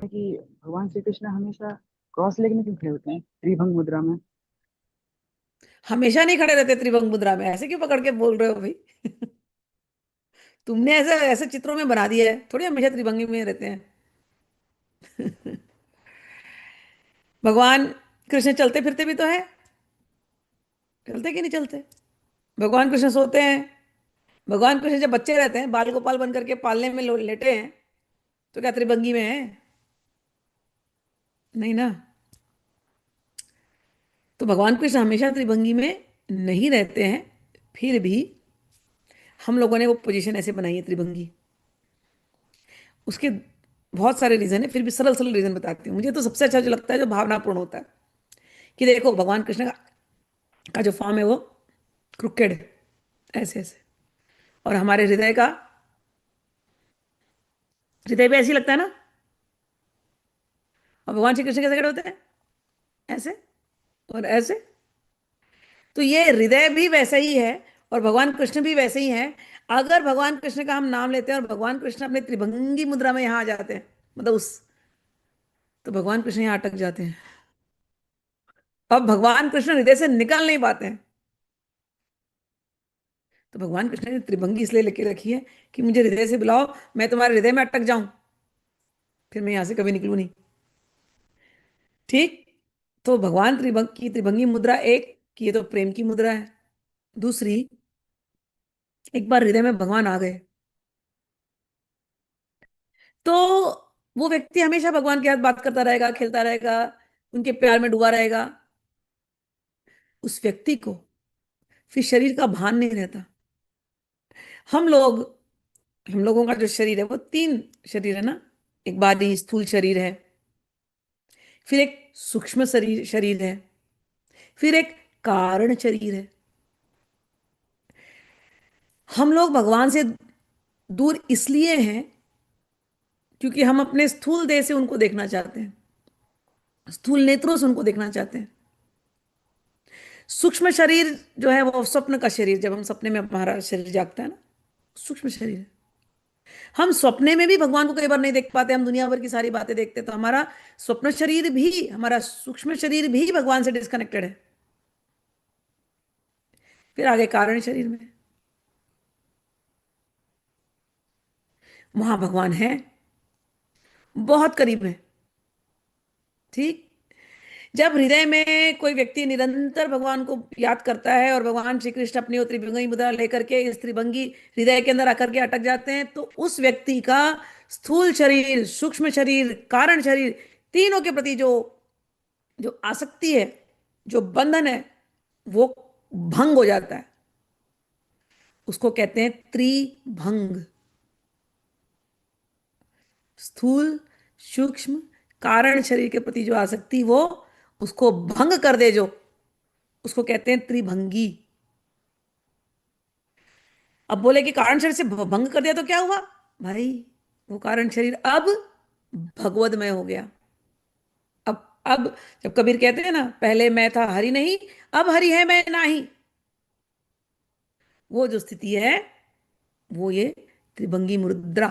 था कि भगवान श्री कृष्ण हमेशा क्रॉस लेग में क्यों खड़े होते हैं त्रिभंग मुद्रा में। हमेशा नहीं खड़े रहते त्रिभंग मुद्रा में, ऐसे क्यों पकड़ के बोल रहे हो भाई? तुमने ऐसे ऐसे चित्रों में बना दिया है, थोड़ी हमेशा त्रिभंगी में रहते हैं। भगवान कृष्ण चलते फिरते भी तो है, चलते कि नहीं चलते? भगवान कृष्ण सोते हैं। भगवान कृष्ण जब बच्चे रहते हैं, बाल गोपाल बन करके पालने में लेटे हैं, तो क्या त्रिभंगी में है? नहीं ना। तो भगवान कृष्ण हमेशा त्रिभंगी में नहीं रहते हैं, फिर भी हम लोगों ने वो पोजीशन ऐसे बनाई है त्रिभंगी। उसके बहुत सारे रीजन है, फिर भी सरल सरल रीजन बताती हूँ। मुझे तो सबसे अच्छा जो लगता है, जो भावनापूर्ण होता है, कि देखो भगवान कृष्ण का जो फॉर्म है वो क्रुकेड, ऐसे ऐसे। और हमारे हृदय का, हृदय भी ऐसे ही लगता है ना। और भगवान श्री कृष्ण कैसे खड़े होते हैं? ऐसे और ऐसे। तो ये हृदय भी वैसा ही है और भगवान कृष्ण भी वैसे ही हैं। अगर भगवान कृष्ण का हम नाम लेते हैं और भगवान कृष्ण अपने त्रिभंगी मुद्रा में यहाँ आ जाते हैं, मतलब उस, तो भगवान कृष्ण यहाँ अटक जाते हैं। अब भगवान कृष्ण हृदय से निकल नहीं पाते हैं। तो भगवान कृष्ण ने त्रिभंगी इसलिए लेके रखी है कि मुझे हृदय से बुलाओ, मैं तुम्हारे हृदय में अटक जाऊं, फिर मैं यहां से कभी निकलूं नहीं। ठीक। तो भगवान त्रिभंग की त्रिभंगी मुद्रा एक, कि ये तो प्रेम की मुद्रा है। दूसरी, एक बार हृदय में भगवान आ गए तो वो व्यक्ति हमेशा भगवान के साथ बात करता रहेगा, खेलता रहेगा, उनके प्यार में डूबा रहेगा। उस व्यक्ति को फिर शरीर का भान नहीं रहता। हम लोग, हम लोगों का जो शरीर है वो तीन शरीर है ना। एक बाहरी स्थूल शरीर है, फिर एक सूक्ष्म शरीर शरीर है, फिर एक कारण शरीर है। हम लोग भगवान से दूर इसलिए हैं क्योंकि हम अपने स्थूल देह से उनको देखना चाहते हैं, स्थूल नेत्रों से उनको देखना चाहते हैं। सूक्ष्म शरीर जो है वो स्वप्न का शरीर, जब हम सपने में हमारा शरीर जागता है ना, सूक्ष्म शरीर है। हम सपने में भी भगवान को कई बार नहीं देख पाते, हम दुनिया भर की सारी बातें देखते हैं, तो हमारा स्वप्न शरीर भी, हमारा सूक्ष्म शरीर भी भगवान से डिस्कनेक्टेड है। फिर आगे कारण शरीर में, वहां भगवान है, बहुत करीब है। ठीक। जब हृदय में कोई व्यक्ति निरंतर भगवान को याद करता है और भगवान श्री कृष्ण अपनी वो त्रिभंगी मुद्रा लेकर के इस त्रिभंगी हृदय के अंदर आकर के अटक जाते हैं, तो उस व्यक्ति का स्थूल शरीर, सूक्ष्म शरीर, कारण शरीर, तीनों के प्रति जो जो आसक्ति है, जो बंधन है, वो भंग हो जाता है। उसको कहते हैं त्रिभंग। स्थूल, सूक्ष्म, कारण शरीर के प्रति जो आसक्ति, वो उसको भंग कर दे जो, उसको कहते हैं त्रिभंगी। अब बोले कि कारण शरीर से भंग कर दिया तो क्या हुआ? भाई, वो कारण शरीर अब भगवतमय हो गया। अब जब कबीर कहते हैं ना, पहले मैं था हरि नहीं, अब हरि है मैं नाही, वो जो स्थिति है वो ये त्रिभंगी मुद्रा